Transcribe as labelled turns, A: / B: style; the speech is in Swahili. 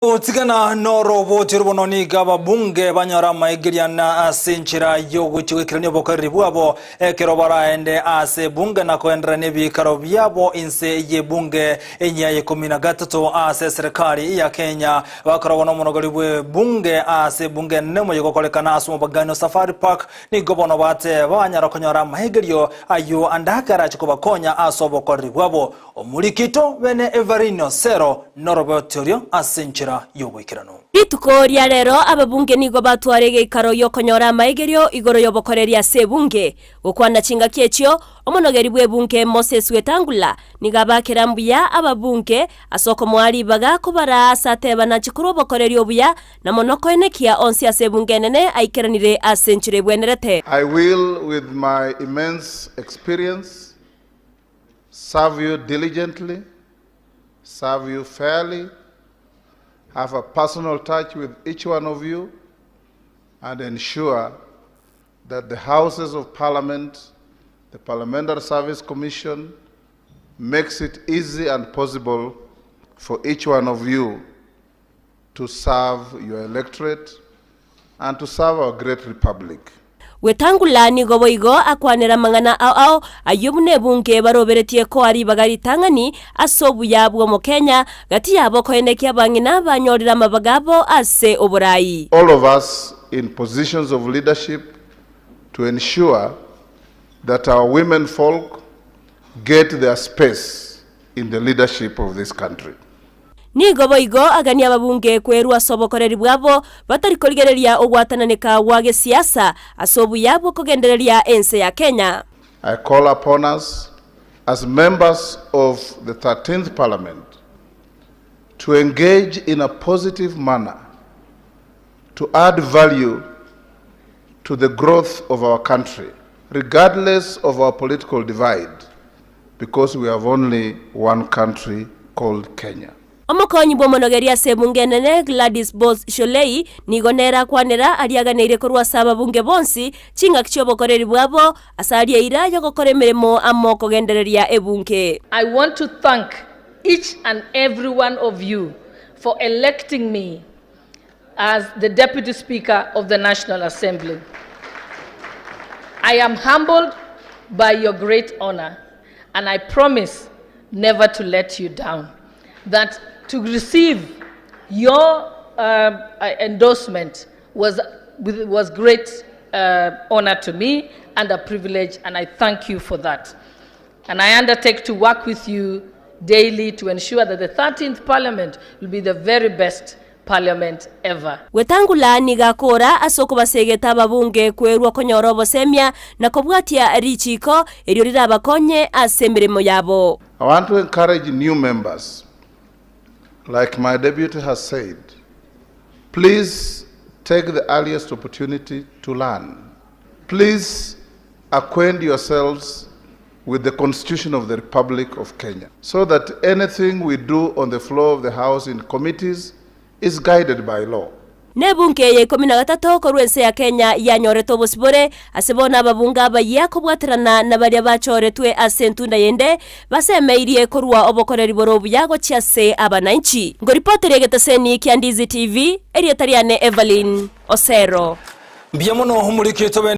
A: Utigana noro botirbono ni gaba bunge banyara maigiriana asinchira yogu chiwikirani bokari bwabo kerobara ende ase bunge na koendra nebi karobyabo inse ye bunge enyaye 13 ase serikali ya Kenya bakarabona monogoribwe bunge ase bunge nemo yokolekana asumo bagano Safari Park ni gobono bate banyara konyara maigirio ayo andakara chikobakonya aso bokari bwabo omulikito bene Everino Sero noro botirio asinchira
B: Rituko ria rero ababunge nigo batwarege ikaro yo konyora maigerio igoro yo bokoreria sebunge gukwana chinga kiechyo omonogeri bwe bunge Moses Wetangula nigaba kerambuya ababunge asoko mwali baga kubara asateba na chikuru bokorerio buya na monoko enekia onsi asebunge nene aikeranire asenchire bwenerete.
C: I will with my immense experience serve you diligently, serve you fairly, have a personal touch with each one of you, and ensure that the Houses of Parliament, the Parliamentary Service Commission, makes it easy and possible for each one of you to serve your electorate and to serve our great republic.
B: Wetangula ni goboigo akwanera mangana au ayubune bunge baroberetie ko ari bagari tangani asobu yabwo mu Kenya gati yabo ko endekia bangina banyorira mabagabo ase oborai.
C: All of us in positions of leadership to ensure that our women folk get their space in the leadership of this country.
B: Ni goboigo agani ababunge kweru asobokoreri bwabo batarikoligereria ogwatananeka wage siasa asobu yabo kogendereria ense ya Kenya.
C: I call upon us as members of the 13th Parliament to engage in a positive manner to add value to the growth of our country, regardless of our political divide, because we have only one country called Kenya.
B: Omokonyi bomonogeria sebunge nene Gladys Boss Sholei nigonera kwanera aliaganeire korwa saba bunge bonsi chinga kichobokoreri bwabo asalie ira yogokore meremo amoko gendereria ebunge.
D: I want to thank each and every one of you for electing me as the Deputy Speaker of the National Assembly. I am humbled by your great honor, and I promise never to let you down. That to receive your endorsement was great honor to me and a privilege, and I thank you for that. And I undertake to work with you daily to ensure that the 13th Parliament will be the very best Parliament ever.
B: Wetangula nigakora asoko basegeta babunge kwerwa konyorobo semia na kobwatia richiko eriorira bakonye asemeremo yabo.
C: I want to encourage new members. Like my deputy has said, please take the earliest opportunity to learn. Please acquaint yourselves with the Constitution of the Republic of Kenya, so that anything we do on the floor of the House in committees is guided by law.
B: Nebunge ye 13 korwense ya Kenya yanyoreto bosibore asebona babunga bayako bwaterana na baria bachoretwe asentunda yende basemeirie korwa obokoreri borobu yago chiase abananchi. Ngoripoteri egeteseni kia Ndizi TV erietariane Evelyn Osero.
A: Biamono humurikito